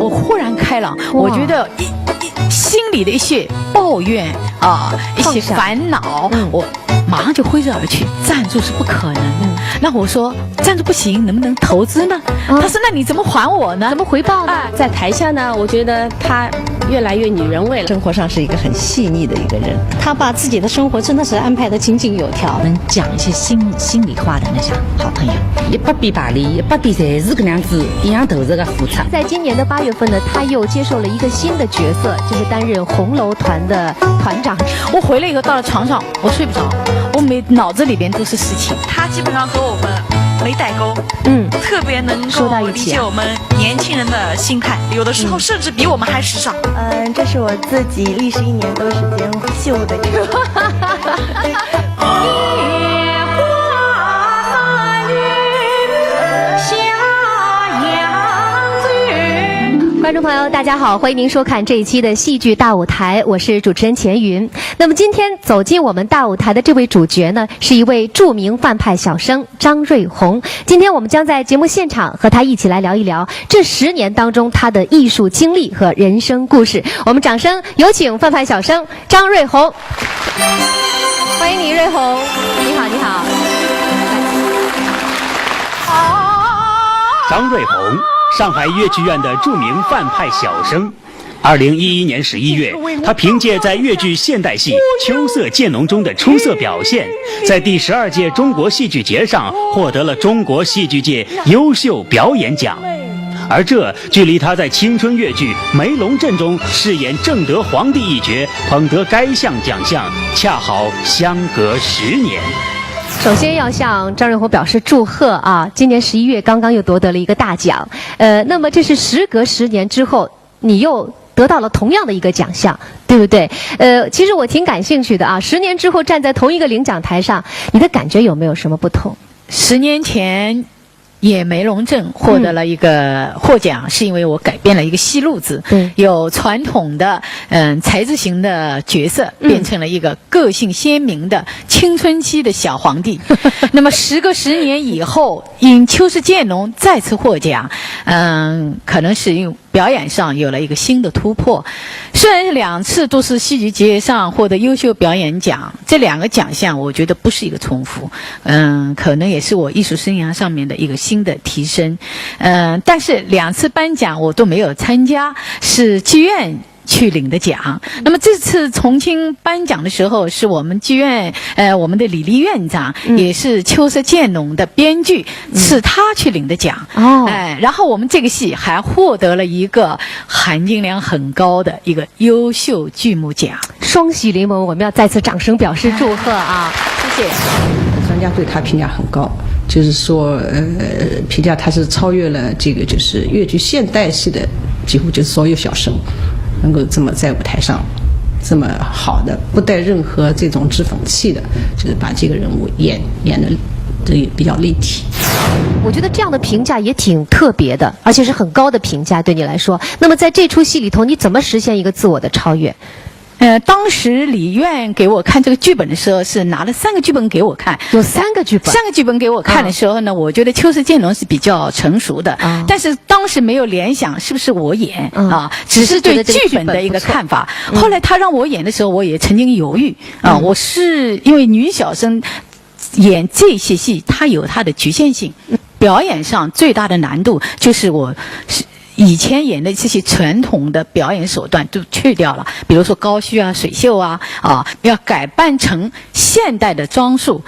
我忽然开朗，我觉得心里的一些抱怨啊，一些烦恼，我马上就挥之而去。赞助是不可能的。那我说赞助不行，能不能投资呢？他说那你怎么还我呢？怎么回报呢？在台下呢，我觉得他越来越女人味了。生活上是一个很细腻的一个人，他把自己的生活真的是安排得井井有条，能讲一些心里话的那些好朋友。也不比巴黎，也不比才是个样子，一样投入个付出。在今年的8月份呢，他又接受了一个新的角色，就是担任红楼团的团长。我回来以后到了床上，我睡不着，我脑子里边都是事情。他基本上和我们没代沟，特别能够理解我们年轻人的心态，有的时候甚至比我们还时尚。这是我自己历时1年多时间绣的这个。观众朋友，大家好，欢迎您收看这一期的戏剧大舞台，我是主持人钱云。那么今天走进我们大舞台的这位主角呢，是一位著名范派小生张瑞红。今天我们将在节目现场和他一起来聊一聊这10年当中他的艺术经历和人生故事。我们掌声有请范派小生张瑞红。欢迎你，瑞红。你好，你好。张瑞红，上海越剧院的著名范派小生。2011年11月，他凭借在越剧现代戏《秋色渐浓》中的出色表现，在第12届中国戏剧节上获得了中国戏剧界优秀表演奖。而这距离他在青春越剧《梅龙镇》中饰演正德皇帝一角捧得该项奖项，恰好相隔10年。首先要向张瑞红表示祝贺啊！今年11月刚刚又夺得了一个大奖，那么这是时隔10年之后，你又得到了同样的一个奖项，对不对？其实我挺感兴趣的啊，10年之后站在同一个领奖台上，你的感觉有没有什么不同？10年前演梅龙镇获得了一个获奖，是因为我改变了一个戏路子，有传统的才子型的角色，变成了一个个性鲜明的青春期的小皇帝。那么时隔10年以后，因《秋色渐浓》再次获奖，可能是因为表演上有了一个新的突破。虽然2次都是戏剧节上获得优秀表演奖，这2个奖项我觉得不是一个重复，可能也是我艺术生涯上面的一个新的提升。但是2次颁奖我都没有参加，是剧院去领的奖。那么这次重庆颁奖的时候，是我们剧院我们的李丽院长，也是《秋色渐浓》的编剧，是他去领的奖。然后我们这个戏还获得了一个含金量很高的一个优秀剧目奖，双喜临门，我们要再次掌声表示祝贺啊！谢谢。专家对他评价很高，就是说评价他是超越了这个就是越剧现代戏的几乎就是所有小生，能够这么在舞台上这么好的不带任何这种脂粉气的，就是把这个人物演的这也比较立体。我觉得这样的评价也挺特别的，而且是很高的评价对你来说。那么在这出戏里头，你怎么实现一个自我的超越？当时李院给我看这个剧本的时候，是拿了3个剧本给我看，有3个剧本。3个剧本给我看的时候呢，我觉得《秋色渐浓》是比较成熟的，但是当时没有联想是不是我演只是对剧本的一个看法。后来他让我演的时候，我也曾经犹豫我是因为女小生演这些戏，它有它的局限性，表演上最大的难度就是我是。以前演的这些传统的表演手段都去掉了，比如说高须啊、水袖啊，要改扮成现代的装束，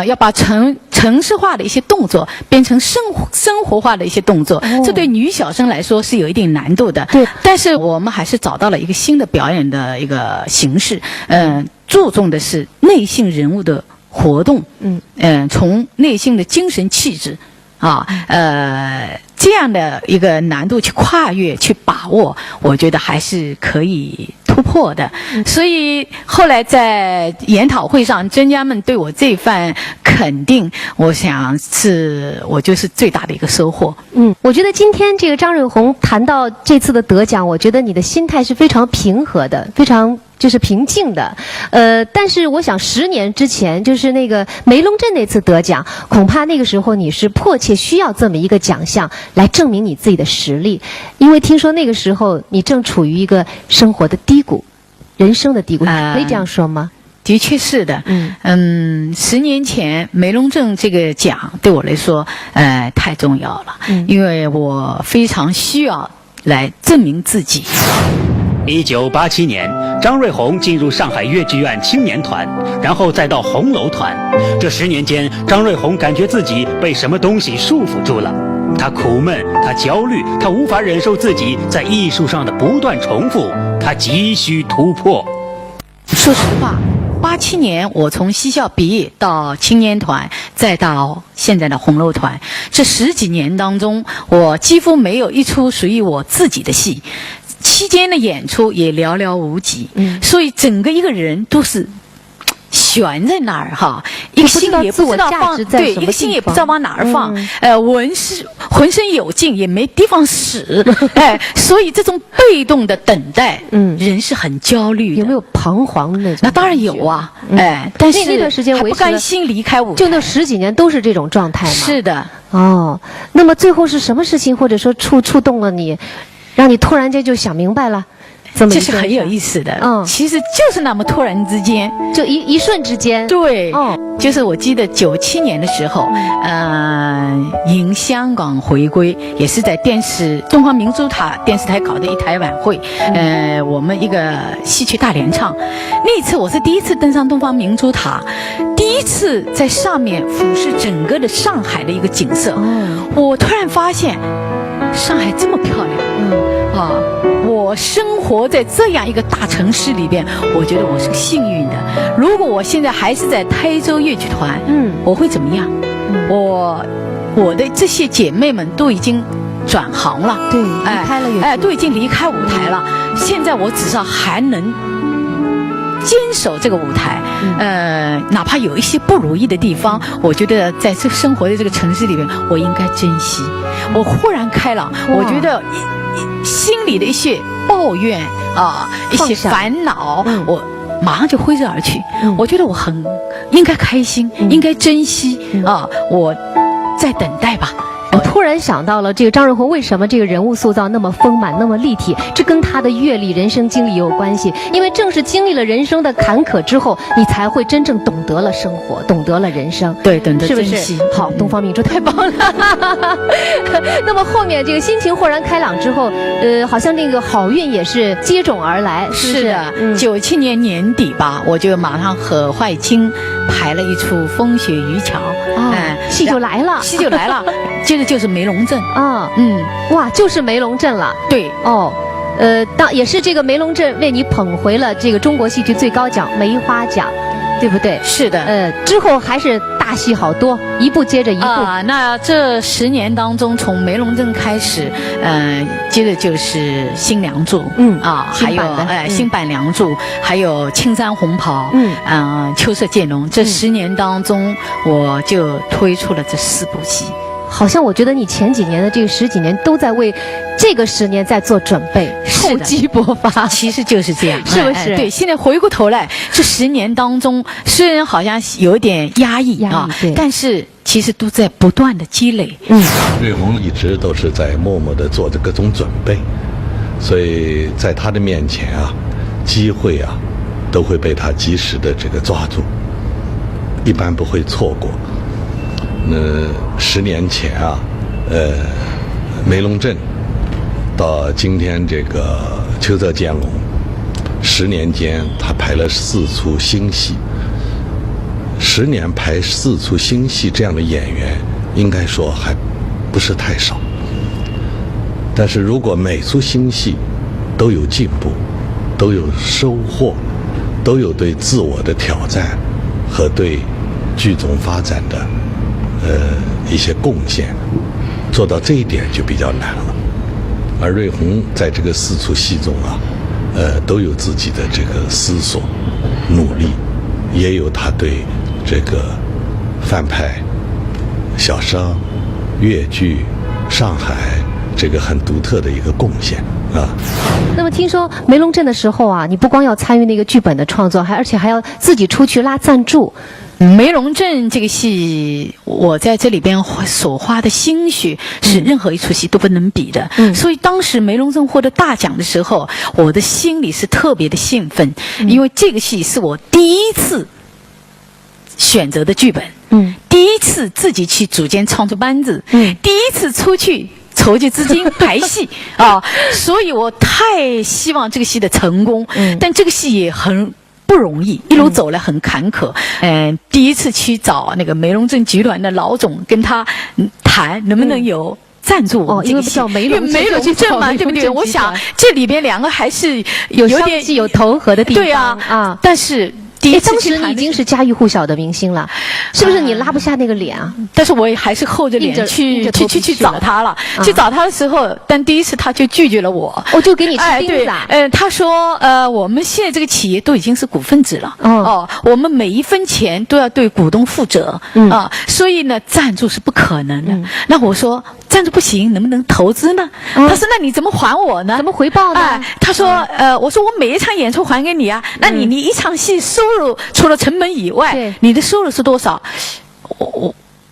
要把城市化的一些动作变成生活化的一些动作，这对女小生来说是有一定难度的。对，但是我们还是找到了一个新的表演的一个形式，注重的是内心人物的活动，从内心的精神气质。这样的一个难度去跨越、去把握，我觉得还是可以突突破的。所以后来在研讨会上，专家们对我这番肯定，我想是我就是最大的一个收获。我觉得今天这个张瑞红谈到这次的得奖，我觉得你的心态是非常平和的，非常就是平静的。但是我想10年之前，就是那个梅龙镇那次得奖，恐怕那个时候你是迫切需要这么一个奖项来证明你自己的实力，因为听说那个时候你正处于一个生活的低谷，人生的低谷，可以这样说吗？的确是的，10年前梅龙镇这个奖对我来说，太重要了，因为我非常需要来证明自己。1987年，张瑞红进入上海越剧院青年团，然后再到红楼团。这10年间，张瑞红感觉自己被什么东西束缚住了。他苦闷，他焦虑，他无法忍受自己在艺术上的不断重复，他急需突破。说实话，87年我从西校毕业到青年团，再到现在的红楼团，这10几年当中，我几乎没有一出属于我自己的戏，期间的演出也寥寥无几，所以整个一个人都是悬在那儿哈，一个心也不知道放，对，一个心也不知道往哪儿放，浑身有劲也没地方使，所以这种被动的等待，人是很焦虑的。有没有彷徨那种？那当然有啊，但是那段时间还不甘心离开舞台，就那10几年都是这种状态吗？是的。哦，那么最后是什么事情，或者说触动了你，让你突然间就想明白了？这是很有意思的，其实就是那么突然之间，就一瞬之间，对，就是我记得97年的时候，迎香港回归，也是在东方明珠塔电视台搞的一台晚会，我们一个戏曲大联唱，那次我是第一次登上东方明珠塔，第一次在上面俯视整个的上海的一个景色，我突然发现上海这么漂亮，我生活在这样一个大城市里边，我觉得我是幸运的。如果我现在还是在台州越剧团，我会怎么样？我的这些姐妹们都已经转行了，对，离开了越剧，都已经离开舞台了。现在我至少还能坚守这个舞台，哪怕有一些不如意的地方，我觉得在这生活的这个城市里面，我应该珍惜。我豁然开朗，我觉得心里的一些抱怨一些烦恼，我马上就挥之而去。我觉得我很应该开心，应该珍惜我在等待吧。我突然想到了，这个张瑞红为什么这个人物塑造那么丰满、那么立体？这跟他的阅历、人生经历也有关系。因为正是经历了人生的坎坷之后，你才会真正懂得了生活，懂得了人生。对，懂得珍惜。是不是？好，东方明珠太棒了。那么后面这个心情豁然开朗之后，好像那个好运也是接踵而来，是不是？是的，97年年底吧，我就马上和怀清排了一出《风雪渔桥》，戏就来了，戏就来了。接着就是梅龙镇哇，就是梅龙镇了。对，也是这个梅龙镇为你捧回了这个中国戏剧最高奖梅花奖，对不对？是的。之后还是大戏好多，一部接着一部。那这10年当中，从梅龙镇开始，接着就是新梁祝，还有新版梁祝，还有青山红袍，秋色渐浓。这10年当中，我就推出了这4部戏。好像我觉得你前几年的这个10几年都在为这个10年在做准备，厚积薄发。其实就是这样，是不是？对，现在回过头来，这10年当中，虽然好像有点压抑但是其实都在不断的积累。瑞红一直都是在默默的做着各种准备，所以在他的面前机会都会被他及时的这个抓住，一般不会错过。那10年前梅龙镇到今天这个秋色渐浓，10年间他排了4出新戏，10年排4出新戏，这样的演员应该说还不是太少。但是如果每出新戏都有进步，都有收获，都有对自我的挑战和对剧种发展的一些贡献，做到这一点就比较难了。而瑞红在这个4出戏中都有自己的这个思索、努力，也有他对这个范派、小生、粤剧、上海这个很独特的一个贡献啊。那么听说梅龙镇的时候啊，你不光要参与那个剧本的创作，而且还要自己出去拉赞助。梅龙镇这个戏，我在这里边所花的心血是任何一出戏都不能比的。所以当时梅龙镇获得大奖的时候，我的心里是特别的兴奋，因为这个戏是我第一次选择的剧本，第一次自己去组建创作班子，第一次出去筹集资金排戏啊，所以我太希望这个戏的成功，但这个戏也很不容易，一路走来很坎坷。第一次去找那个梅龙镇集团的老总，跟他谈能不能有赞助我们这个戏，因为梅龙镇嘛，对不对？我想这里边两个还是有点有投合的地方。对啊，但是。当时你已经是家喻户晓的明星了，是不是你拉不下那个脸啊？但是我也还是厚着脸去找他了。去找他的时候，但第一次他就拒绝了我。我就给你吃钉子啊。他说我们现在这个企业都已经是股份制了，我们每一分钱都要对股东负责啊，所以呢赞助是不可能的。那我说赞助不行，能不能投资呢？他说那你怎么还我呢？怎么回报呢？他说我说我每一场演出还给你啊，那你一场戏收入除了成本以外，你的收入是多少？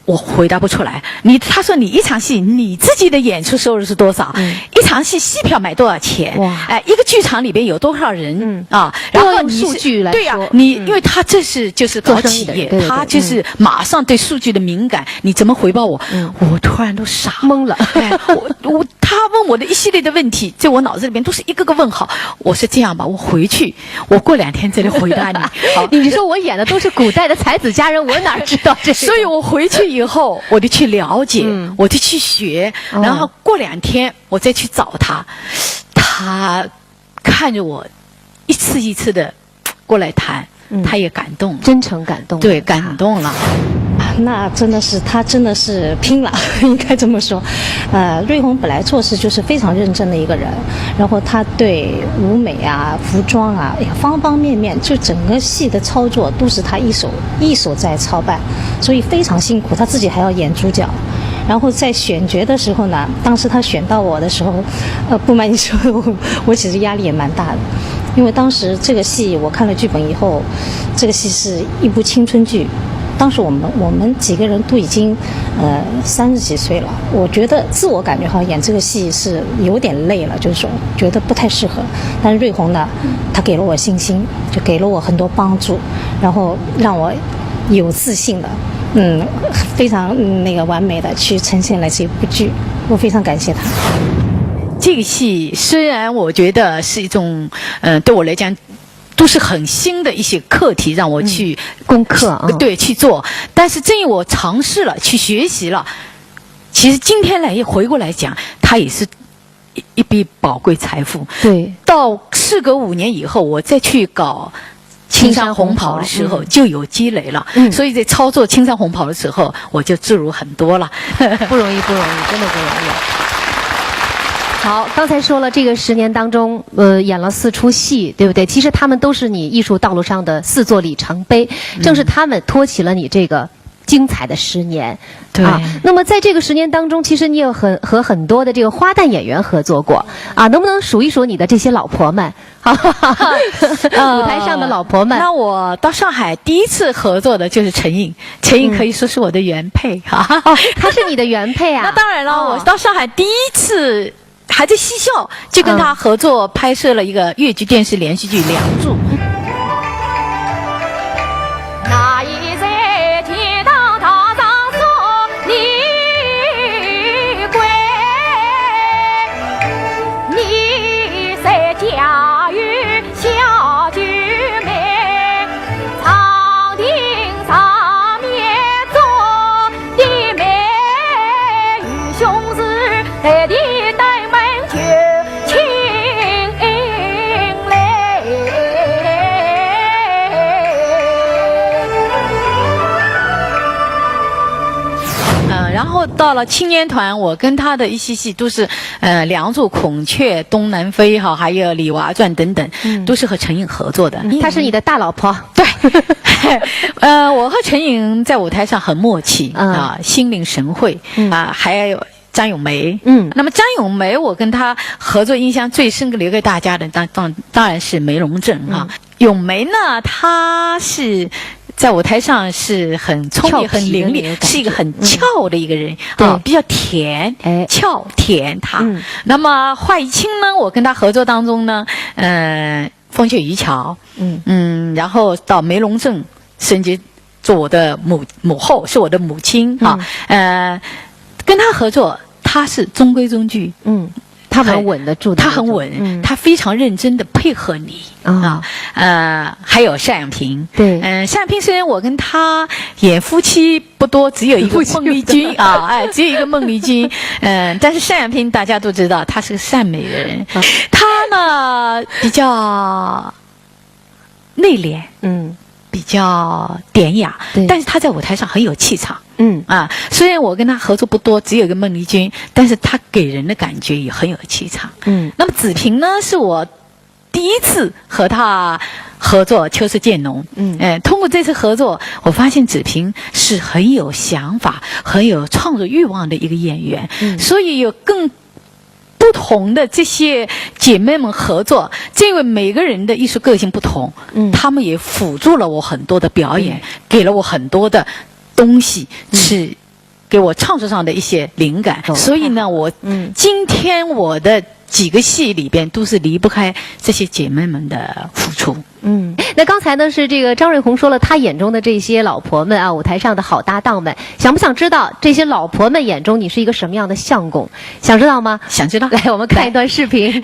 我回答不出来。他说你一场戏你自己的演出收入是多少？一场戏戏票买多少钱？一个剧场里边有多少人啊？然后用数据来说，对呀，因为他这是就是搞企业，他就是马上对数据的敏感，你怎么回报我？我突然都傻懵了。他问我的一系列的问题，在我脑子里边都是一个个问号。我说这样吧，我回去，我过2天再来回答你。好，你说我演的都是古代的才子佳人，我哪知道这个？所以我回去以后，我就去了解，我就去学，然后过2天我再去找他。他看着我一次一次的过来谈，他也感动，真诚感动，对，感动了。那真的是他真的是拼了，应该这么说。瑞红本来做事就是非常认真的一个人，然后他对舞美啊、服装啊，方方面面，就整个戏的操作都是他一手在操办，所以非常辛苦。他自己还要演主角，然后在选角的时候呢，当时他选到我的时候，不瞒你说，我其实压力也蛮大的。因为当时这个戏我看了剧本以后，这个戏是一部青春剧。当时我们几个人都已经30几岁了，我觉得自我感觉好像演这个戏是有点累了，就是说觉得不太适合。但是瑞红呢，她给了我信心，就给了我很多帮助，然后让我有自信的，非常完美的去呈现了这部剧，我非常感谢她。这个戏虽然我觉得是一种，对我来讲。都是很新的一些课题，让我去攻克，对，去做。但是正因我尝试了，去学习了，其实今天回过来讲，它也是一笔宝贵财富。对，到事隔5年以后，我再去搞青山红袍的时候，就有积累了。所以在操作青山红袍的时候，我就自如很多了。不容易，真的不容易。好，刚才说了，这个10年当中，演了4出戏，对不对？其实他们都是你艺术道路上的4座里程碑，正是他们托起了你这个精彩的10年。对。那么在这个10年当中，其实你有和很多的这个花旦演员合作过啊，能不能数一数你的这些老婆们？舞台上的老婆们。那我到上海第一次合作的就是陈颖，陈颖可以说是我的原配哈。她是你的原配啊？那当然了，我到上海第一次。还在戏校就跟他合作拍摄了一个粤剧电视连续剧《梁祝》。那一在天堂塔上说你归，你在家与小菊妹，长亭上面坐的美与兄是在的。到了青年团，我跟他的一些戏都是梁祝、孔雀、东南飞哈，还有李娃传等等，都是和陈颖合作的。她是你的大老婆。对。我和陈颖在舞台上很默契心领神会还有张咏梅。那么张咏梅，我跟她合作印象最深刻留给大家的当然是梅龙镇咏梅呢，她是在舞台上是很聪明、很伶俐，是一个很俏的一个人比较甜，俏甜她。那么华一清呢，我跟她合作当中呢，风雪渔桥，然后到梅龙镇升级做我的母后，是我的母亲跟她合作，她是中规中矩，她很稳得住的，她很稳，她非常认真的配合你还有单养平，对，单养平虽然我跟她演夫妻不多，只有一个孟丽君只有一个孟丽君，但是单养平大家都知道，她是个善美的人，她呢比较内敛，比较典雅，但是她在舞台上很有气场。虽然我跟她合作不多，只有一个孟丽君，但是她给人的感觉也很有气场。那么子平呢，是我第一次和她合作《秋色渐浓》。通过这次合作，我发现子平是很有想法、很有创作欲望的一个演员，所以有更不同的这些姐妹们合作，这位每个人的艺术个性不同，他们也辅助了我很多的表演，给了我很多的东西，是给我创作上的一些灵感。所以呢，我今天我的几个戏里边都是离不开这些姐妹们的付出。那刚才呢是这个张瑞红说了他眼中的这些老婆们舞台上的好搭档们，想不想知道这些老婆们眼中你是一个什么样的相公？想知道吗？想知道。来，我们看一段视频。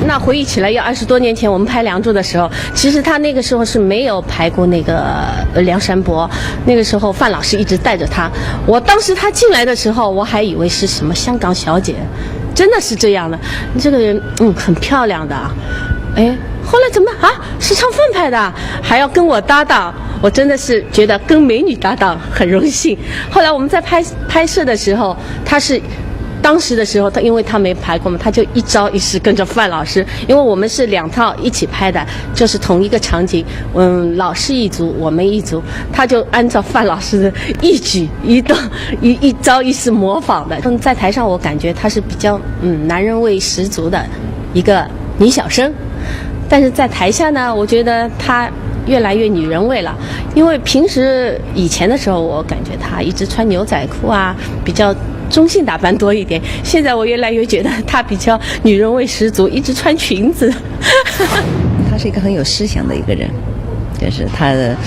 那回忆起来，要20多年前我们拍《梁祝》的时候，其实他那个时候是没有拍过那个梁山伯，那个时候范老师一直带着他。我当时他进来的时候，我还以为是什么香港小姐，真的是这样的。这个人很漂亮的。后来怎么是唱范派的，还要跟我搭档，我真的是觉得跟美女搭档很荣幸。后来我们在拍摄的时候，当时的时候，因为他没拍过嘛，他就一招一式跟着范老师，因为我们是2套一起拍的，就是同一个场景，老师一组，我们一组，他就按照范老师的一举一动、一招一式模仿的。在台上我感觉他是比较男人味十足的一个女小生。但是在台下呢，我觉得她越来越女人味了，因为平时以前的时候，我感觉她一直穿牛仔裤比较中性打扮多一点。现在我越来越觉得她比较女人味十足，一直穿裙子。她是一个很有思想的一个人，就是她的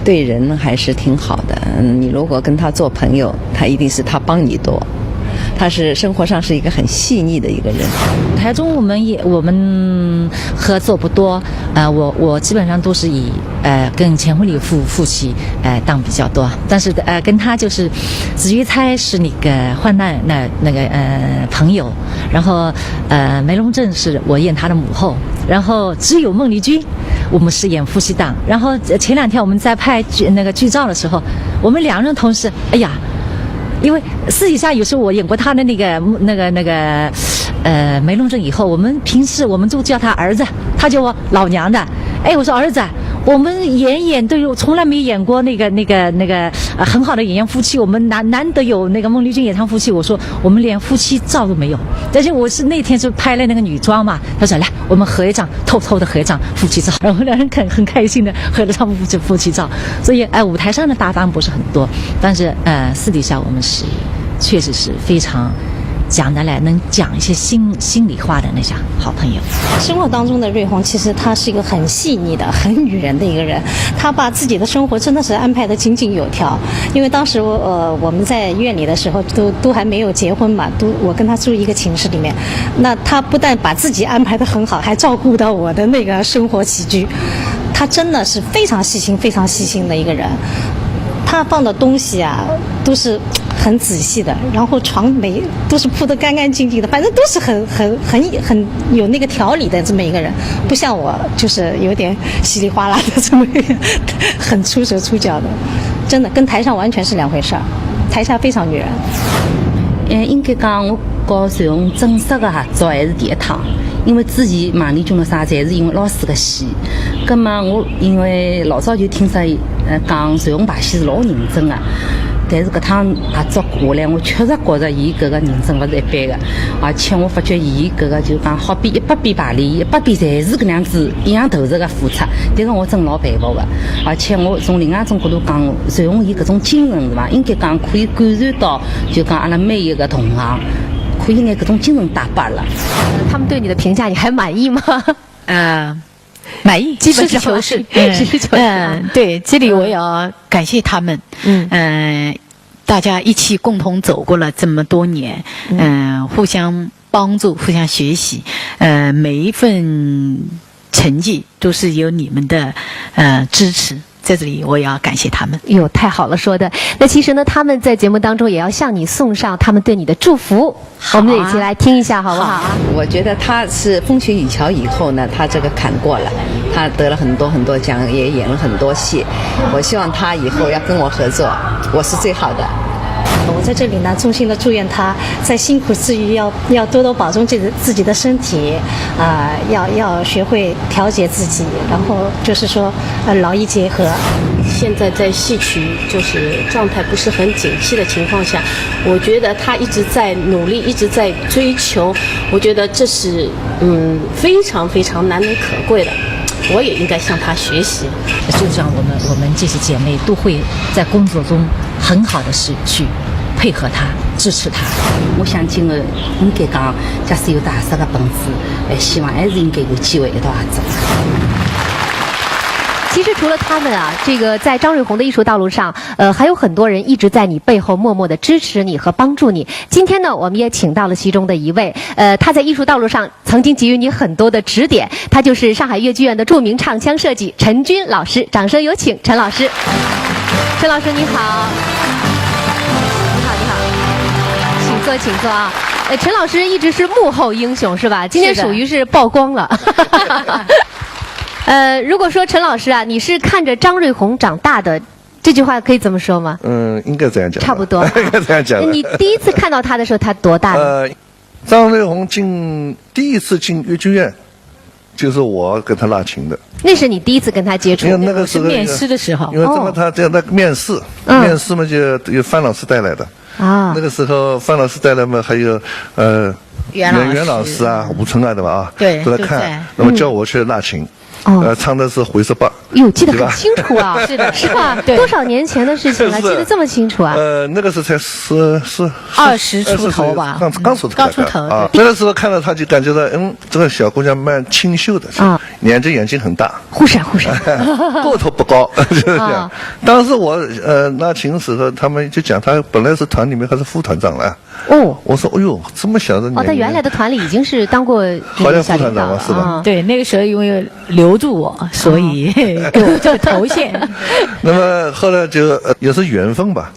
对人还是挺好的。你如果跟她做朋友，她一定是她帮你多。他是生活上是一个很细腻的一个人。台中我们合作不多，我基本上都是以跟钱惠里夫妻当比较多，但是跟他就是紫玉钗是那个患难那个朋友，然后梅龙镇是我演他的母后，然后只有孟丽君我们是演夫妻档，然后前2天我们在拍那个剧照的时候，我们2人同时因为私底下有时候我演过他的那个梅龙镇以后，我们平时我们都叫他儿子，他叫我老娘的。我说儿子，我们演都有从来没演过那个很好的演员夫妻，我们难得有那个孟丽君演唱夫妻，我说我们连夫妻照都没有。但是我是那天是拍了那个女装嘛，他说来我们合一张，偷偷的合一张夫妻照，然后2人很开心的合了张夫妻照。所以舞台上的搭档不是很多，但是私底下我们确实是非常讲得来，能讲一些心里话的那些好朋友。生活当中的瑞红，其实她是一个很细腻的、很女人的一个人。她把自己的生活真的是安排得井井有条。因为当时我们在院里的时候都还没有结婚嘛，我跟她住一个寝室里面。那她不但把自己安排得很好，还照顾到我的那个生活起居。她真的是非常细心、非常细心的一个人。她放的东西都是很仔细的，然后床都是铺得干干净净的，反正都是很有那个条理的这么一个人，不像我就是有点稀里哗啦的这么一个很出手出脚的，真的跟台上完全是2回事儿。台下非常女人。应该讲我和瑞红正式的合作还是第一趟，因为之前忙里中了啥，侪是因为老师的戏。葛么我因为老早就听说讲瑞红排戏是老认真的。但是搿趟合作下来，我确实觉着伊搿个认真勿是一般的，而且我发觉伊搿个就讲好比100遍排练，100遍侪是搿样子一样投入的付出，迭个我真老佩服的。而且我从另外一种角度讲，瑞红伊搿种精神是伐？应该讲可以感染到，就讲阿拉每一个同行，可以拿搿种精神带拨阿拉。他们对你的评价你还满意吗？满意，实事求是。对，这里我也要感谢他们。大家一起共同走过了这么多年，互相帮助，互相学习，每一份成绩都是有你们的支持。在这里我也要感谢他们。哟，太好了说的。那其实呢，他们在节目当中也要向你送上他们对你的祝福。我们一起来听一下好不好？我觉得他是风雪雨桥以后呢，他这个坎过了，他得了很多奖，也演了很多戏。我希望他以后要跟我合作，我是最好的。我在这里呢，衷心的祝愿他在辛苦之余要多多保重自己的身体，要学会调节自己，然后就是说劳逸结合。现在在戏曲就是状态不是很景气的情况下，我觉得他一直在努力，一直在追求，我觉得这是非常非常难能可贵的。我也应该向他学习。就像我们这些姐妹都会在工作中很好的去配合他，支持他。我想今后应该讲，假使有大师的本事，希望还是应该有机会一道合作。其实除了他们啊，这个在张瑞红的艺术道路上，还有很多人一直在你背后默默的支持你和帮助你。今天呢，我们也请到了其中的一位，他在艺术道路上曾经给予你很多的指点，他就是上海越剧院的著名唱腔设计陈军老师。掌声有请陈老师。陈老师你好。你好，请坐啊。陈老师一直是幕后英雄是吧？今天属于是曝光了。如果说陈老师啊，你是看着张瑞红长大的，这句话可以这么说吗？应该这样讲。差不多。应该这样讲。你第一次看到他的时候，他多大呢？张瑞红第一次进越剧院，就是我跟他拉琴的。那是你第一次跟他接触？因为那个时候面试的时候。因为他这样的面试嘛，就有范老师带来的。那个时候范老师带来嘛，还有袁老师啊、吴春啊，对吧？啊，对，都来看，那么叫我去拉琴。唱的是回十八。哟，记得很清楚啊，是的，是吧？多少年前的事情了，记得这么清楚啊？那个时候才20出头吧，刚出头啊。那个时候看到他就感觉到，这个小姑娘蛮清秀的啊，眼睛很大，忽闪，个头不高，就是这样。当时我拉琴的时候，他们就讲他本来是团里面还是副团长了。我说，哎呦，这么小的年纪。他原来的团里已经是当过好像副团长了，是吧？对，那个时候因为留住我，所以给我这个头衔。那么后来就也是缘分吧。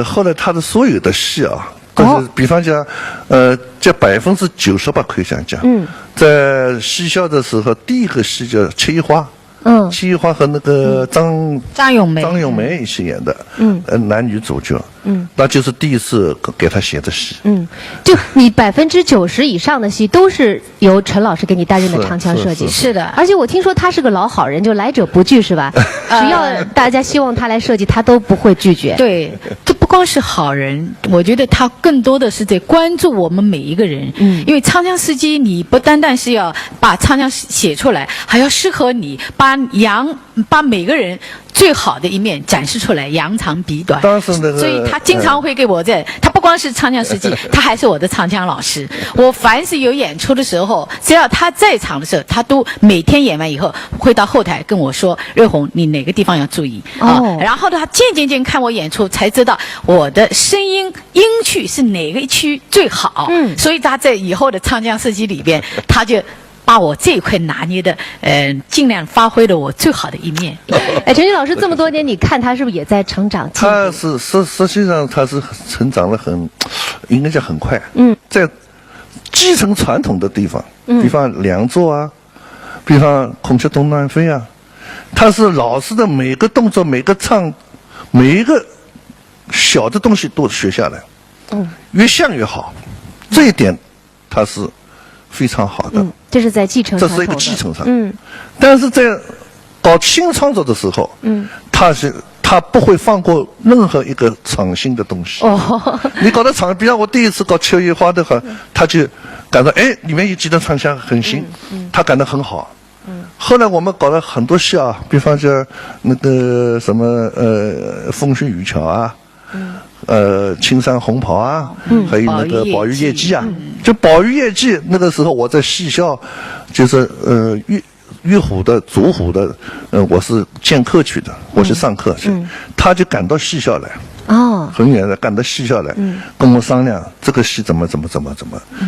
后来他的所有的戏啊，都是比方讲，这98%可以这样讲。在戏校的时候，第一个戏叫《七一花》。七一花和那个张咏梅一起演的。男女主角。那就是第一次给他写的戏。就你90%以上的戏都是由陈老师给你担任的唱腔设计。是的，而且我听说他是个老好人，就来者不拒是吧？只要大家希望他来设计，他都不会拒绝。对，这不光是好人，我觉得他更多的是在关注我们每一个人。因为唱腔司机，你不单单是要把唱腔写出来，还要适合你把每个人最好的一面展示出来，扬长避短。当时那个，所以他经常会给我他不光是唱腔司机，他还是我的唱腔老师。我凡是有演出的时候，只要他在场的时候，他都每天演完以后会到后台跟我说：“瑞红，你哪个地方要注意啊？”然后他渐看我演出，才知道我的声音音区是哪个区最好。所以他在以后的唱腔司机里边，他就把我这一块拿捏的，尽量发挥了我最好的一面。陈军老师这么多年，你看他是不是也在成长？他是实际上他是成长的应该讲很快。在继承传统的地方，比方梁祝啊，比方孔雀东南飞啊，他是老师的每个动作、每个唱、每一个小的东西都学下来，越像越好，这一点它是非常好的。这是在继承，这是一个继承上。但是在搞新创作的时候，他不会放过任何一个创新的东西。你搞的创，比方我第一次搞秋叶花的话，他就感到里面有几段创新很新，他感到很好。后来我们搞了很多戏啊，比方说那个什么风雪雨桥啊，青山红袍啊，还有那个宝玉夜记啊。就宝玉夜记那个时候我在戏校，就是玉虎的祖虎的，我是见客去的，我是上课去，他就赶到戏校来。很远的赶到戏校来，跟我商量这个戏怎么，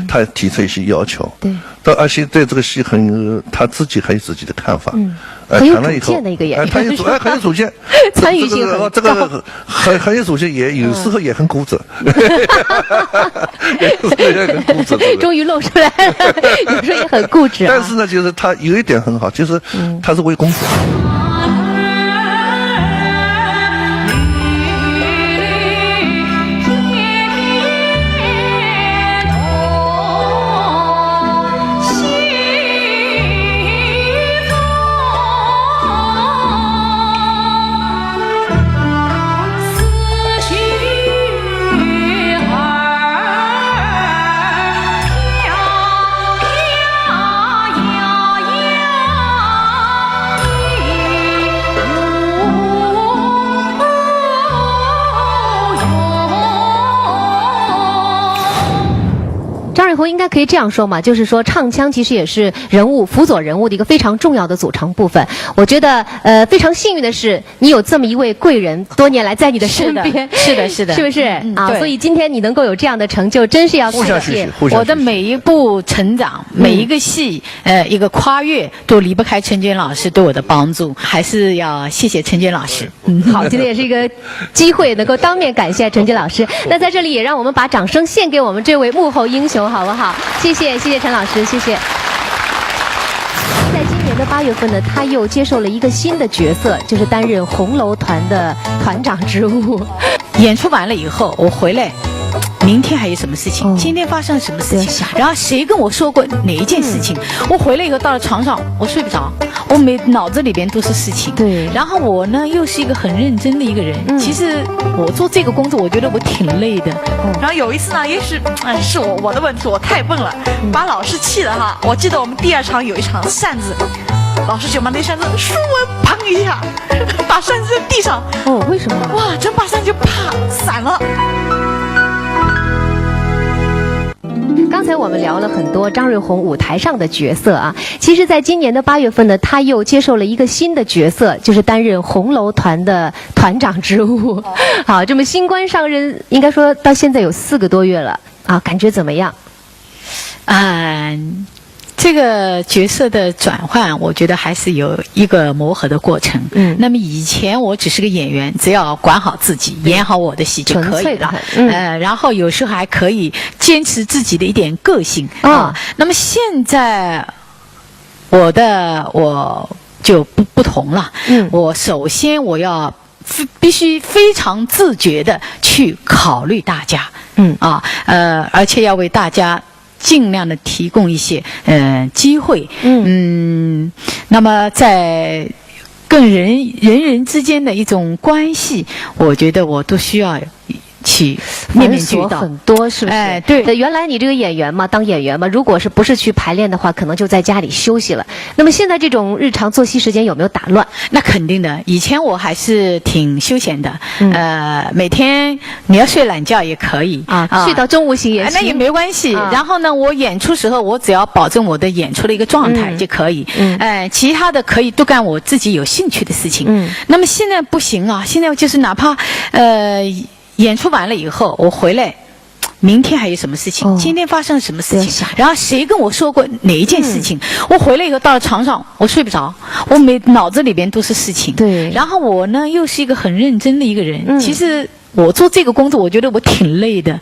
他提出一些要求。而且对这个戏他自己还有自己的看法。很有主见的一个演员。很有主见，参与性很高。这个很有主见，也有时候也很固执。终于露出来了，有时候也很固执。但是呢，就是他有一点很好，就是他是为公主。张瑞红应该可以这样说嘛，就是说唱腔其实也是人物辅佐人物的一个非常重要的组成部分。我觉得非常幸运的是，你有这么一位贵人，多年来在你的身边。是的，是不是啊？所以今天你能够有这样的成就，真是要感谢。我的每一步成长，每一个戏，一个跨越，都离不开陈娟老师对我的帮助，还是要谢谢陈娟老师。好，今天也是一个机会，能够当面感谢陈娟老师。那在这里也让我们把掌声献给我们这位幕后英雄，好不好？谢谢陈老师，谢谢。在今年的8月份呢，他又接受了一个新的角色，就是担任红楼团的团长职务。演出完了以后，我回来。明天还有什么事情？今天发生了什么事情？然后谁跟我说过哪一件事情？我回来以后到了床上，我睡不着，我脑子里边都是事情。对。然后我呢，又是一个很认真的一个人。其实我做这个工作，我觉得我挺累的。然后有一次呢，也许是我的问题，我太笨了，把老师气了哈。我记得我们第2场有一场扇子，老师就把那扇子倏砰一下，把扇子在地上。为什么？哇，整把扇就啪散了。刚才我们聊了很多张瑞红舞台上的角色啊，其实在今年的8月份呢，他又接受了一个新的角色，就是担任红楼团的团长职务。好，这么新官上任，应该说到现在有4个多月了啊，感觉怎么样？这个角色的转换，我觉得还是有一个磨合的过程。那么以前我只是个演员，只要管好自己，演好我的戏就可以了。然后有时候还可以坚持自己的一点个性啊。那么现在我就不同了。我首先我要必须非常自觉的去考虑大家。而且要为大家尽量的提供一些机会。那么在跟人之间的一种关系，我觉得我都需要去面面俱到很多，是不是？对。原来你这个演员嘛，当演员嘛，如果是不是去排练的话，可能就在家里休息了。那么现在这种日常作息时间有没有打乱？那肯定的。以前我还是挺休闲的，每天你要睡懒觉也可以睡到中午醒也行，那也没关系。然后呢，我演出时候我只要保证我的演出的一个状态就可以。其他的可以都干我自己有兴趣的事情。那么现在不行啊，现在就是哪怕演出完了以后，我回来，明天还有什么事情？今天发生了什么事情？然后谁跟我说过哪一件事情？我回来以后到了床上，我睡不着，我脑子里边都是事情。对。然后我呢，又是一个很认真的一个人。其实我做这个工作，我觉得我挺累的。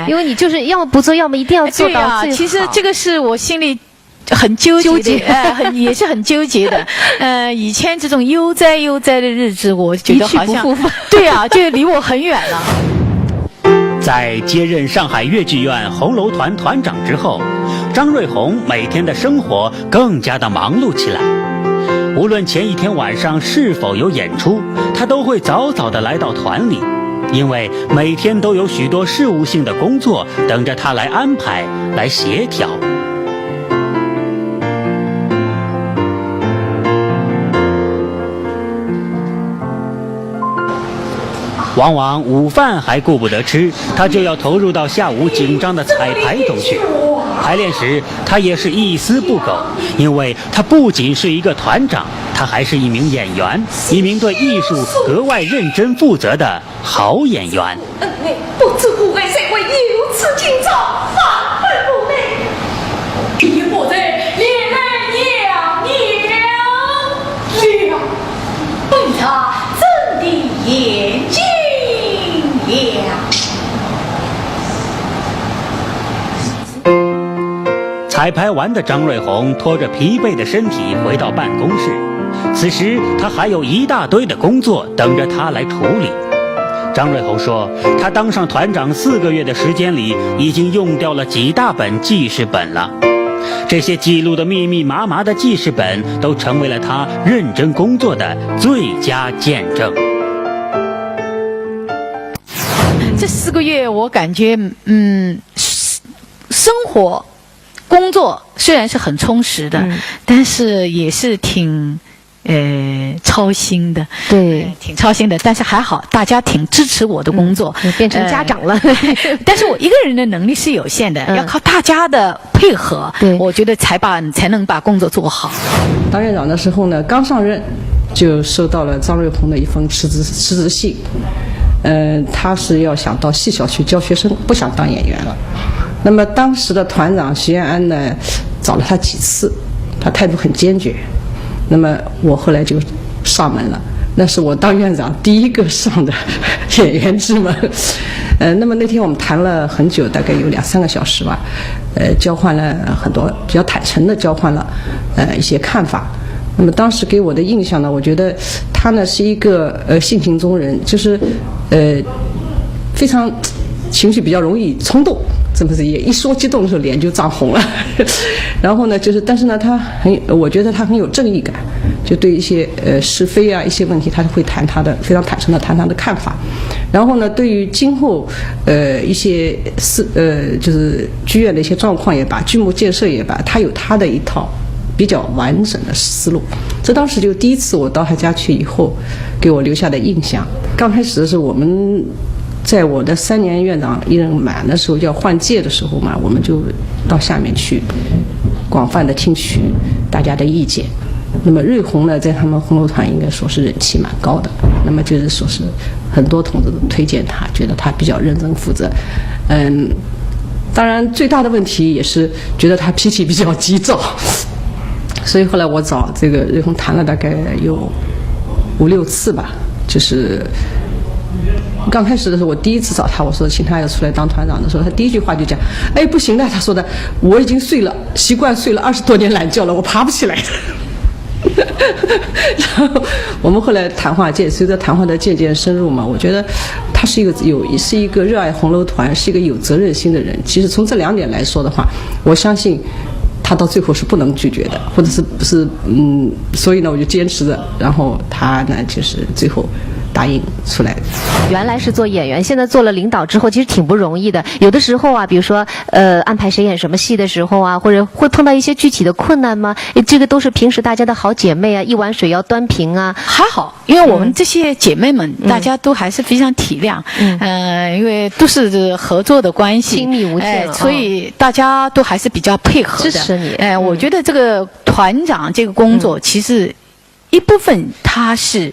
因为你就是要么不做，要么一定要做到最好。其实这个是我心里很纠结的，也是很纠结的。以前这种悠哉的日子，我觉得好像对啊，就离我很远了。在接任上海越剧院红楼团团长之后，张瑞红每天的生活更加的忙碌起来。无论前一天晚上是否有演出，他都会早早的来到团里，因为每天都有许多事务性的工作等着他来安排、来协调。往往午饭还顾不得吃，他就要投入到下午紧张的彩排中去。排练时，他也是一丝不苟，因为他不仅是一个团长，他还是一名演员，一名对艺术格外认真负责的好演员。不知古为谁会如此紧张，反反不内，亦或者连来娘娘，对他真的严谨呀。彩排完的张瑞红拖着疲惫的身体回到办公室，此时他还有一大堆的工作等着他来处理。张瑞红说，他当上团长4个月的时间里，已经用掉了几大本记事本了。这些记录的密密麻麻的记事本，都成为了他认真工作的最佳见证。这4个月，我感觉，生活、工作虽然是很充实的，但是也是挺操心的，对，挺操心的。但是还好，大家挺支持我的工作，变成家长了。但是我一个人的能力是有限的，要靠大家的配合，我觉得才能把工作做好。当院长的时候呢，刚上任就收到了张瑞红的一封辞职信。他是要想到戏小去教学生，不想当演员了。那么当时的团长徐延安呢，找了他几次，他态度很坚决。那么我后来就上门了，那是我当院长第一个上的演员之门。那么那天我们谈了很久，大概有2-3个小时吧，交换了很多，比较坦诚的交换了一些看法。那么当时给我的印象呢，我觉得他呢是一个性情中人，就是非常情绪比较容易冲动，这么也一说激动的时候脸就涨红了。然后呢，但是呢，我觉得他很有正义感，就对一些是非啊一些问题，他会非常坦诚的谈他的看法。然后呢，对于今后一些就是剧院的一些状况也罢，剧目建设也罢，他有他的一套比较完整的思路。这当时就第一次我到他家去以后给我留下的印象。刚开始的时候，我们在我的3年院长一任满的时候，要换届的时候嘛，我们就到下面去广泛的听取大家的意见。那么瑞红呢，在他们红楼团应该说是人气蛮高的，那么就是说是很多同志都推荐他，觉得他比较认真负责。当然最大的问题也是觉得他脾气比较急躁，所以后来我找这个瑞红谈了大概有5-6次吧。就是刚开始的时候，我第一次找他，我说请他要出来当团长的时候，他第一句话就讲：“哎，不行的。”他说的：“我已经习惯睡了20多年懒觉了，我爬不起来的。”然后我们后来随着谈话的渐渐深入嘛，我觉得他是一个热爱红楼团，是一个有责任心的人。其实从这2点来说的话，我相信他到最后是不能拒绝的，或者是所以呢，我就坚持着，然后他呢就是最后答应出来的。原来是做演员，现在做了领导之后，其实挺不容易的。有的时候啊，比如说安排谁演什么戏的时候啊，或者会碰到一些具体的困难吗？这个都是平时大家的好姐妹啊，一碗水要端平啊。还好，因为我们这些姐妹们，大家都还是非常体谅，因为都是合作的关系，亲密无间，所以大家都还是比较配合的，支持你。我觉得这个团长这个工作，其实一部分它是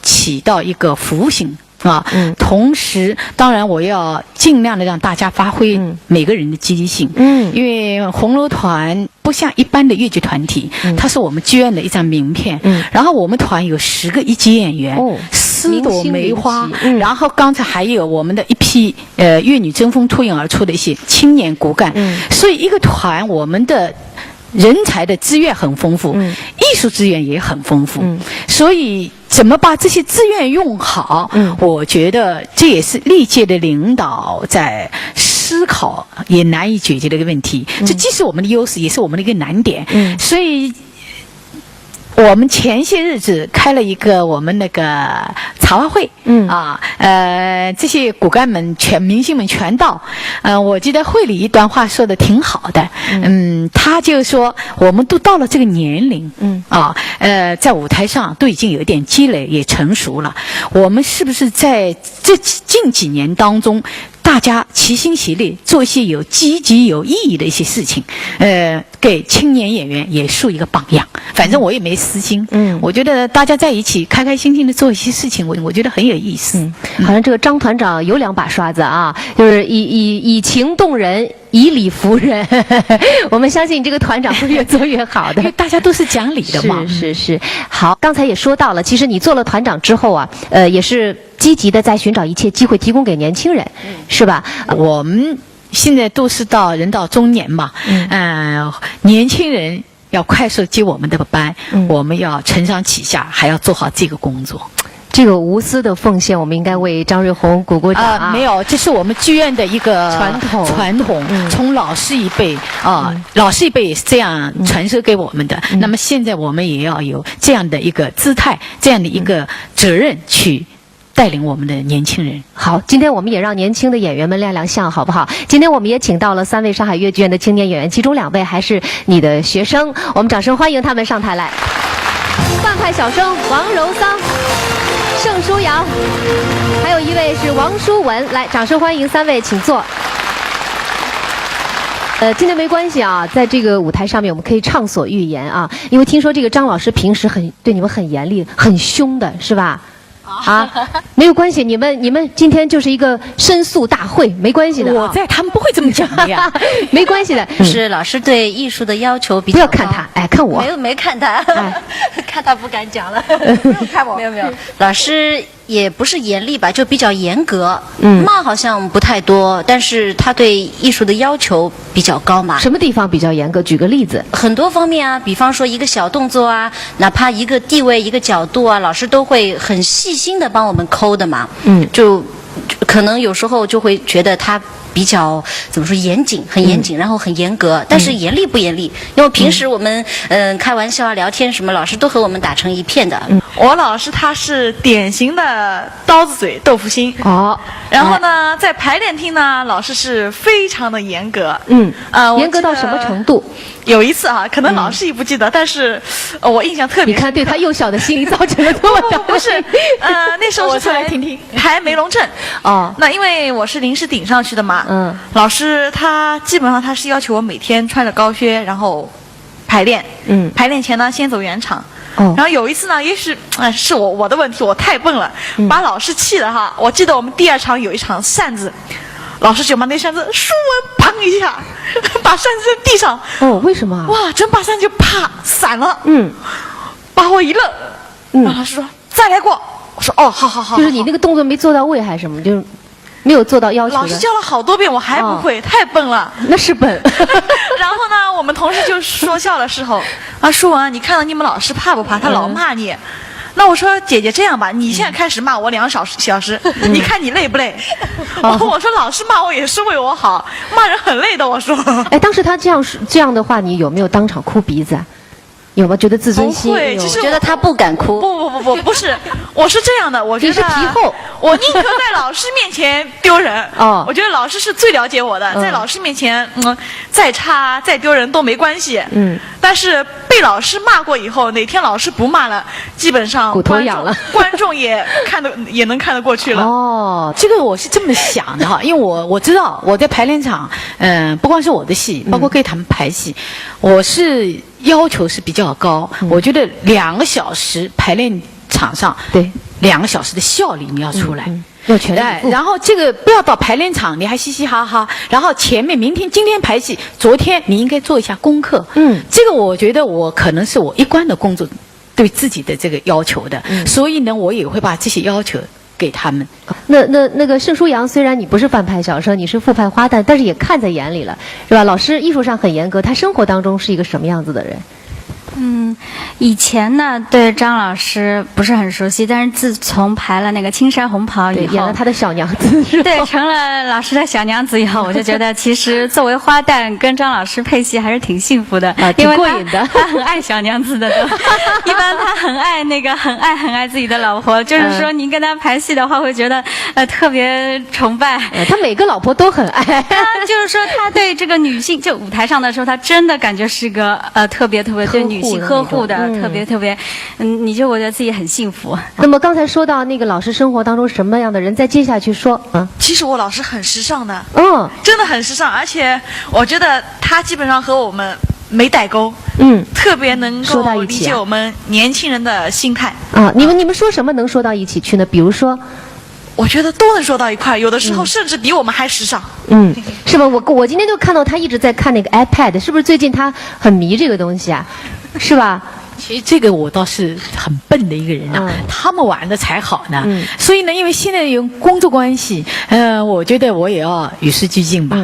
起到一个服务性啊，同时当然我要尽量的让大家发挥每个人的积极性，因为红楼团不像一般的越剧团体，它是我们剧院的一张名片，然后我们团有10个1级演员，4朵梅花，然后刚才还有我们的一批粤女争锋脱颖而出的一些青年骨干，所以一个团我们的人才的资源很丰富，艺术资源也很丰富，所以怎么把这些资源用好，我觉得这也是历届的领导在思考也难以解决的一个问题。这既是我们的优势，也是我们的一个难点。所以我们前些日子开了一个我们那个茶话会，这些骨干们明星们全到，我记得会里一段话说的挺好的，他就说我们都到了这个年龄，在舞台上都已经有一点积累，也成熟了，我们是不是在这近几年当中，大家齐心协力做一些有积极有意义的一些事情，给青年演员也树一个榜样。反正我也没私心，我觉得大家在一起开开心心的做一些事情，我觉得很有意思。好像这个张团长有2把刷子啊，就是以情动人，以理服人。我们相信这个团长会越做越好的，因为大家都是讲理的嘛。是。好，刚才也说到了，其实你做了团长之后啊，也是积极的在寻找一切机会提供给年轻人，是吧？我们现在都是人到中年嘛，年轻人要快速接我们的班，我们要承上启下，还要做好这个工作。这个无私的奉献，我们应该为张瑞红鼓鼓掌。没有，这是我们剧院的一个传统，从老师一辈老师一辈也是这样传授给我们的。那么现在我们也要有这样的一个姿态，这样的一个责任去带领我们的年轻人。好，今天我们也让年轻的演员们亮亮相，好不好？今天我们也请到了3位上海越剧院的青年演员，其中2位还是你的学生，我们掌声欢迎他们上台来。范派小生王柔桑、盛舒瑶，还有1位是王舒文，来，掌声欢迎3位，请坐。今天没关系啊，在这个舞台上面我们可以畅所欲言啊，因为听说这个张老师平时对你们很严厉、很凶的，是吧？没有关系，你们今天就是一个申诉大会，没关系的。我在，他们不会这么讲的呀，没关系的。是老师对艺术的要求比较高。不要看他，看我。没看他，看他不敢讲了。不用看我。没有。老师也不是严厉吧，就比较严格。骂好像不太多，但是他对艺术的要求比较高嘛。什么地方比较严格？举个例子。很多方面啊，比方说一个小动作啊，哪怕一个地位、一个角度啊，老师都会很细心的帮我们抠的嘛。就可能有时候就会觉得他比较怎么说严谨，很严谨，然后很严格，但是严厉不严厉？因为平时我们开玩笑啊、聊天什么，老师都和我们打成一片的。我老师他是典型的刀子嘴豆腐心。然后呢，在排练厅呢，老师是非常的严格。严格到什么程度？有一次可能老师也不记得，但是我印象特别。你看，对他幼小的心灵造成了多么大。不是，那时候是排梅龙阵。那因为我是临时顶上去的嘛。老师他基本上他是要求我每天穿着高靴，然后排练。排练前呢，先走圆场。然后有一次呢，也许是我的问题，我太笨了，把老师气了我记得我们第2场有一场扇子，老师就把那扇子舒文砰一下，把扇子在地上。为什么？哇，整把扇子就啪散了。把我一愣。老师说再来过。我说好。就是你那个动作没做到位还是什么？就是没有做到要求的。老师教了好多遍，我还不会，太笨了。那是笨。然后呢，我们同事就说笑的时候，舒文，你看到你们老师怕不怕？他老骂你。那我说姐姐这样吧，你现在开始骂我2小时，你看你累不累？我说老师骂我也是为我好，骂人很累的。我说。当时他这样的话，你有没有当场哭鼻子？有吗？觉得自尊心？不会，其实觉得他不敢哭。不是，我是这样的，我觉得你是皮厚，我宁可在老师面前丢人。我觉得老师是最了解我的，在老师面前，再差再丢人都没关系。但是被老师骂过以后，哪天老师不骂了，基本上骨头痒了，观众也能看得过去了。这个我是这么想的因为我知道我在排练场，不光是我的戏，包括给他们排戏，我是。要求是比较高，我觉得2个小时排练场上，对2个小时的效率你要出来，要全力以赴。然后这个不要到排练场你还嘻嘻哈哈，然后今天排戏，昨天你应该做一下功课。这个我觉得我可能是我一贯的工作对自己的这个要求的，所以呢，我也会把这些要求给他们。那个盛舒阳，虽然你不是反派小生，你是复派花旦，但是也看在眼里了，是吧？老师艺术上很严格，他生活当中是一个什么样子的人？以前呢对张老师不是很熟悉，但是自从排了那个青山红袍以后，演了他的小娘子，对，成了老师的小娘子以后，我就觉得其实作为花旦跟张老师配戏还是挺幸福的，挺过瘾的。他很爱小娘子的，一般他很爱自己的老婆，就是说您跟他排戏的话，会觉得特别崇拜。他每个老婆都很爱，就是说他对这个女性，就舞台上的时候，他真的感觉是个特别对女性呵护的，特别，你就我觉得自己很幸福。那么刚才说到那个老师生活当中什么样的人，再接下去说其实我老师很时尚的，真的很时尚，而且我觉得他基本上和我们没代沟，特别能够理解我们年轻人的心态啊。你们说什么能说到一起去呢？比如说。我觉得都能说到一块，有的时候甚至比我们还时尚。是吧？我今天就看到他一直在看那个 iPad， 是不是最近他很迷这个东西啊？是吧？其实这个我倒是很笨的一个人啊，他们玩的才好呢。所以呢，因为现在有工作关系，我觉得我也要与时俱进吧。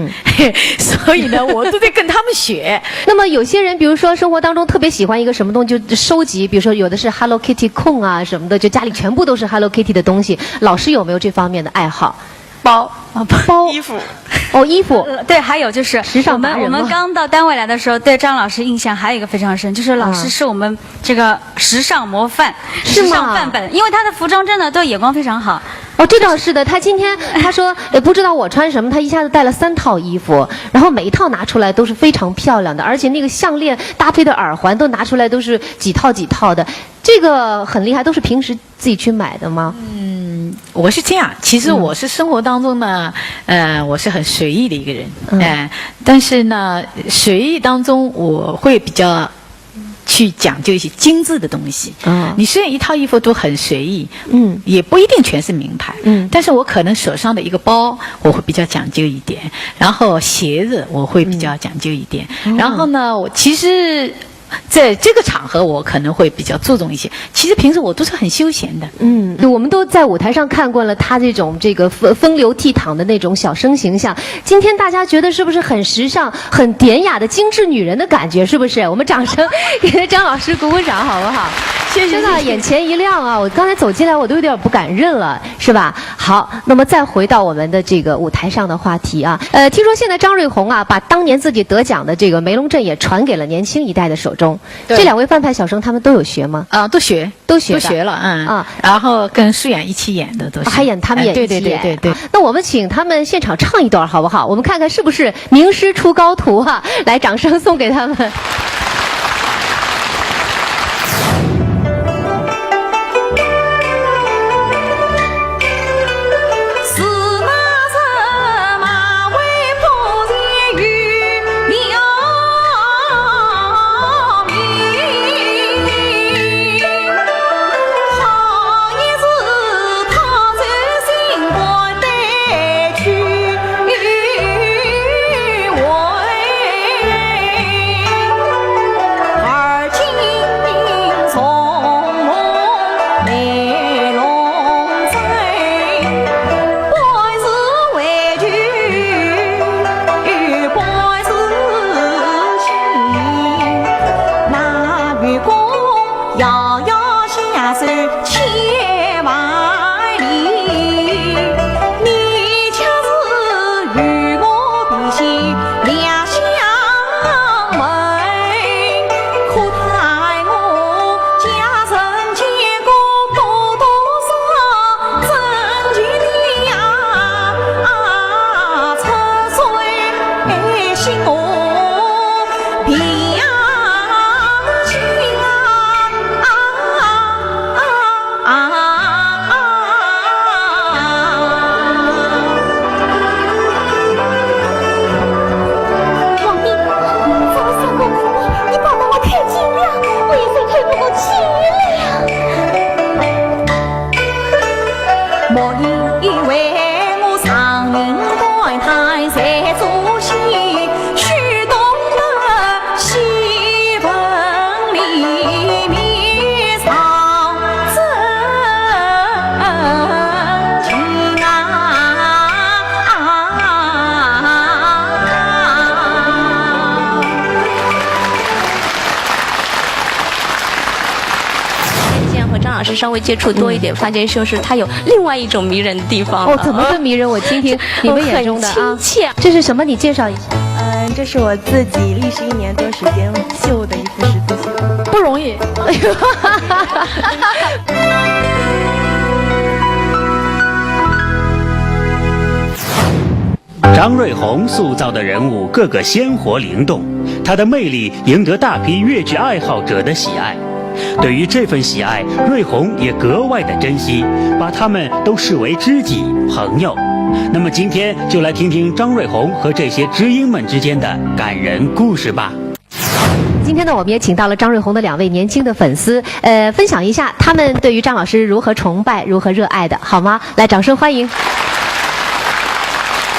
所以呢，我都得跟他们学。那么有些人，比如说生活当中特别喜欢一个什么东西，就收集，比如说有的是 Hello Kitty 控啊什么的，就家里全部都是 Hello Kitty 的东西。老师有没有这方面的爱好？包衣服。衣服对，还有就是时尚达人我们刚到单位来的时候，对张老师印象还有一个非常深，就是老师是我们这个时尚模范、时尚范本，因为他的服装真的都眼光非常好。这倒是的。他今天他说也不知道我穿什么，他一下子带了3套衣服，然后每一套拿出来都是非常漂亮的，而且那个项链搭配的耳环都拿出来都是几套的，这个很厉害。都是平时自己去买的吗？我是这样，其实我是生活当中呢，我是很随意的一个人，但是呢，随意当中我会比较去讲究一些精致的东西。你虽然一套衣服都很随意，也不一定全是名牌，但是我可能手上的一个包我会比较讲究一点，然后鞋子我会比较讲究一点，然后呢，我其实。在这个场合，我可能会比较注重一些。其实平时我都是很休闲的。我们都在舞台上看过了他这个风流倜傥的那种小生形象。今天大家觉得是不是很时尚、很典雅的精致女人的感觉？是不是？我们掌声给张老师鼓鼓掌，好不好？谢谢。真的眼前一亮啊！我刚才走进来，我都有点不敢认了，是吧？好，那么再回到我们的这个舞台上的话题啊。听说现在张瑞红啊，把当年自己得奖的这个梅龙阵也传给了年轻一代的手中。这2位范派小生他们都有学吗？都学了，然后跟舒雅一起演的都是，还演他们演一起演。对。那我们请他们现场唱一段好不好？我们看看是不是名师出高徒啊！来，掌声送给他们。师稍微接触多一点，发现就是他有另外一种迷人的地方。哦，怎么个迷人？我听听你们眼中的啊。亲切。这是什么？你介绍一下。这是我自己历时1年多时间绣的一幅十字绣，不容易。张瑞红塑造的人物个个鲜活灵动，他的魅力赢得大批粤剧爱好者的喜爱。对于这份喜爱，瑞红也格外的珍惜，把他们都视为知己朋友。那么今天就来听听张瑞红和这些知音们之间的感人故事吧。今天呢，我们也请到了张瑞红的2位年轻的粉丝，分享一下他们对于张老师如何崇拜、如何热爱的，好吗？来，掌声欢迎，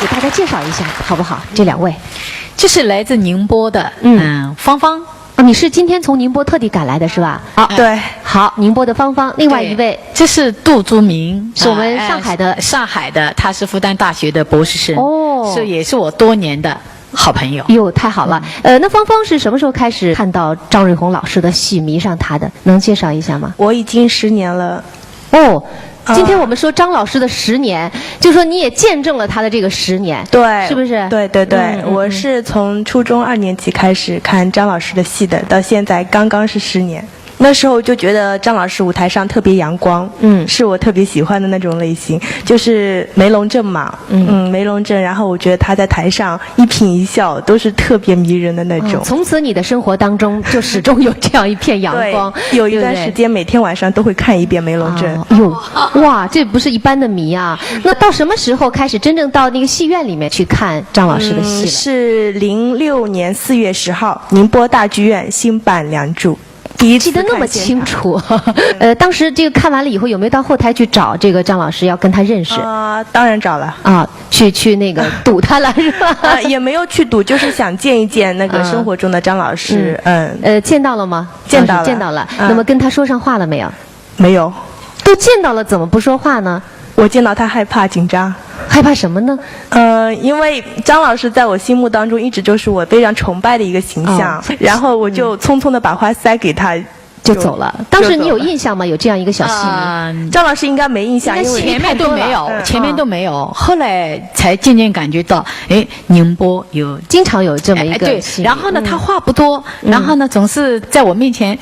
给大家介绍一下，好不好？这2位，这是来自宁波的，芳芳。你是今天从宁波特地赶来的是吧？啊，对。好，宁波的芳芳，另外一位，这是杜竹明，是我们上海的，他是复旦大学的博士生，哦，是也是我多年的好朋友。哟，太好了。那芳芳是什么时候开始看到张瑞红老师的戏，迷上他的？能介绍一下吗？我已经10年了。哦。今天我们说张老师的10年，就说你也见证了他的这个10年，对，是不是？对，我是从初中2年级开始看张老师的戏的，到现在刚刚是10年。那时候就觉得张老师舞台上特别阳光，是我特别喜欢的那种类型，就是梅龙镇嘛，梅龙镇。然后我觉得他在台上一颦一笑都是特别迷人的那种。从此你的生活当中就始终有这样一片阳光。有一段时间每天晚上都会看一遍梅龙镇。哇，这不是一般的迷啊！那到什么时候开始真正到那个戏院里面去看张老师的戏了？是06年4月10号，宁波大剧院新版《梁祝》。记得那么清楚，当时这个看完了以后，有没有到后台去找这个张老师，要跟他认识？当然找了啊，去那个堵他了是吧？也没有去堵，就是想见一见那个生活中的张老师。见到了吗？见到了。那么跟他说上话了没有？没有。都见到了，怎么不说话呢？我见到他害怕紧张。害怕什么呢？因为张老师在我心目当中一直就是我非常崇拜的一个形象，然后我就匆匆的把花塞给他，就走了。当时你有印象吗？有这样一个小戏迷？张老师应该没印象，因为前面都没有，后来才渐渐感觉到，宁波经常有这么一个戏迷。然后呢，他话不多，然后呢，总是在我面前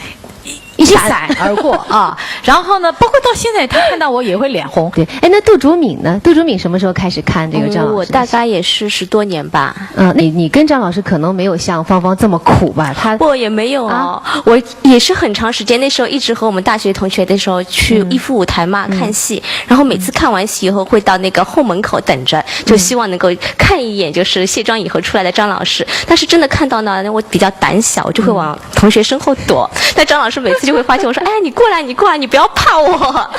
一闪而过啊，然后呢，包括到现在，他看到我也会脸红。对，那杜竹敏呢？杜竹敏什么时候开始看这个张老师？我大概也是10多年吧。你跟张老师可能没有像芳芳这么苦吧？不也没有哦，我也是很长时间，那时候一直和我们大学同学的时候去逸夫舞台嘛看戏，然后每次看完戏以后会到那个后门口等着，就希望能够看一眼就是卸妆以后出来的张老师。但是真的看到呢，我比较胆小，我就会往同学身后躲。但张老师每次就会发现我说：“哎，你过来，你不要怕我。”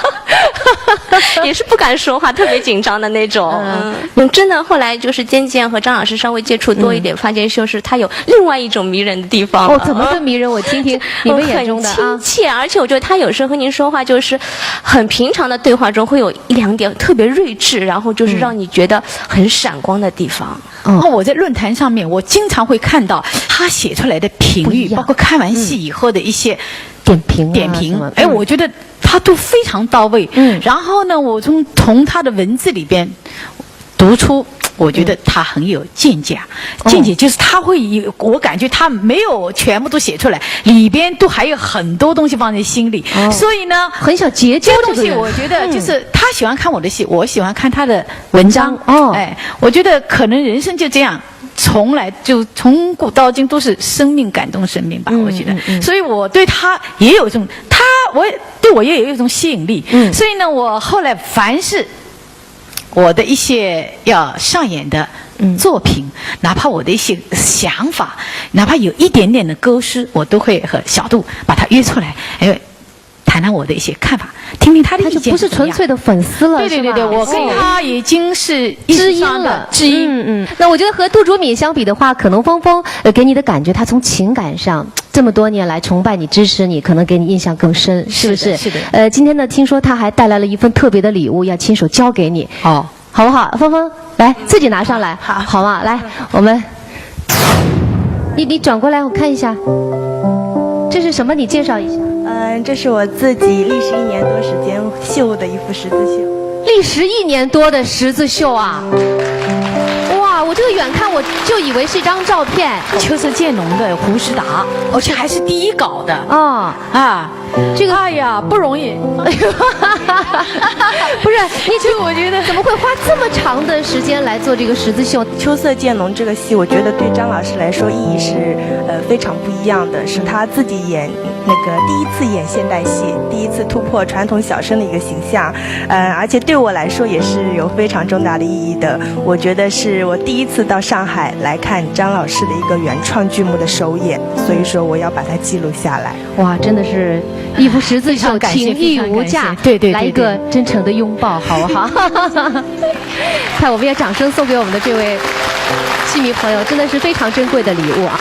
也是不敢说话，特别紧张的那种。真的后来就是渐渐和张老师稍微接触多一点，发现就是他有另外一种迷人的地方。哦，怎么个迷人？我听听你们眼中的啊。很亲切，而且我觉得他有时候和您说话就是很平常的对话中会有1-2点特别睿智，然后就是让你觉得很闪光的地方。然后我在论坛上面，我经常会看到他写出来的评语，包括看完戏以后的一些点评。我觉得他都非常到位。然后呢，我从他的文字里边读出，我觉得他很有见解。见解就是他会有，我感觉他没有全部都写出来，里边都还有很多东西放在心里。所以呢，很想结交这个东西。我觉得就是他喜欢看我的戏，我喜欢看他的文章。我觉得可能人生就这样。从古到今都是生命感动生命吧，我觉得，所以我对他也有一种，对我也有一种吸引力。所以呢，我后来凡是我的一些要上演的作品，哪怕我的一些想法，哪怕有一点点的勾失，我都会和小杜把他约出来，谈谈我的一些看法，听听他的意见。他就不是纯粹的粉丝了，对，我跟他已经是知音了。那我觉得和杜竹敏相比的话，可能芳芳给你的感觉，他从情感上这么多年来崇拜你、支持你，可能给你印象更深，是不是？是的。今天呢，听说他还带来了一份特别的礼物，要亲手交给你。好不好？芳芳，来自己拿上来，好吗？来，我们，你转过来，我看一下，这是什么？你介绍一下。这是我自己历时1年多时间绣的一幅十字绣。历时1年多的十字绣啊！哇，我这个远看我就以为是一张照片。秋色渐浓的胡适达，而且还是第一稿的这个哎呀不容易。不是你这我觉得怎么会花这么长的时间来做这个十字绣？秋色渐浓这个戏，我觉得对张老师来说意义是非常不一样的，是他自己演那个第一次演现代戏，第一次突破传统小生的一个形象，而且对我来说也是有非常重大的意义的。我觉得是我第一次到上海来看张老师的一个原创剧目的首演，所以说我要把它记录下来。哇，真的是一幅十字绣，情义无价。对，来一个真诚的拥抱，好不好？看，我们也掌声送给我们的这位戏迷朋友，真的是非常珍贵的礼物啊！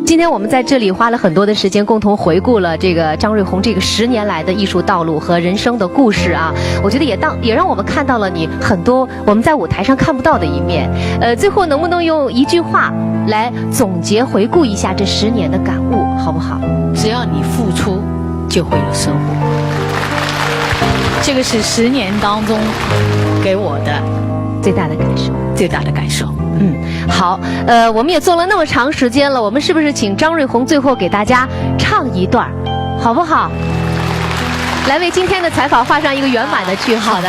今天我们在这里花了很多的时间，共同回顾了这个张瑞红这个10年来的艺术道路和人生的故事啊。我觉得也让我们看到了你很多我们在舞台上看不到的一面。最后能不能用一句话来总结回顾一下这10年的感悟，好不好？只要你付出，就会有收获。这个是10年当中给我的最大的感受。好，我们也做了那么长时间了，我们是不是请张瑞红最后给大家唱一段，好不好？来为今天的采访画上一个圆满的句号。好的。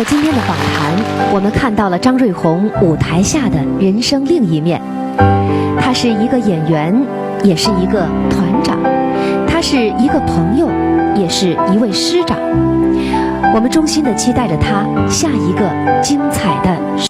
今天的访谈，我们看到了张瑞红舞台下的人生另一面。他是一个演员，也是一个团长；他是一个朋友，也是一位师长。我们衷心地期待着他下一个精彩的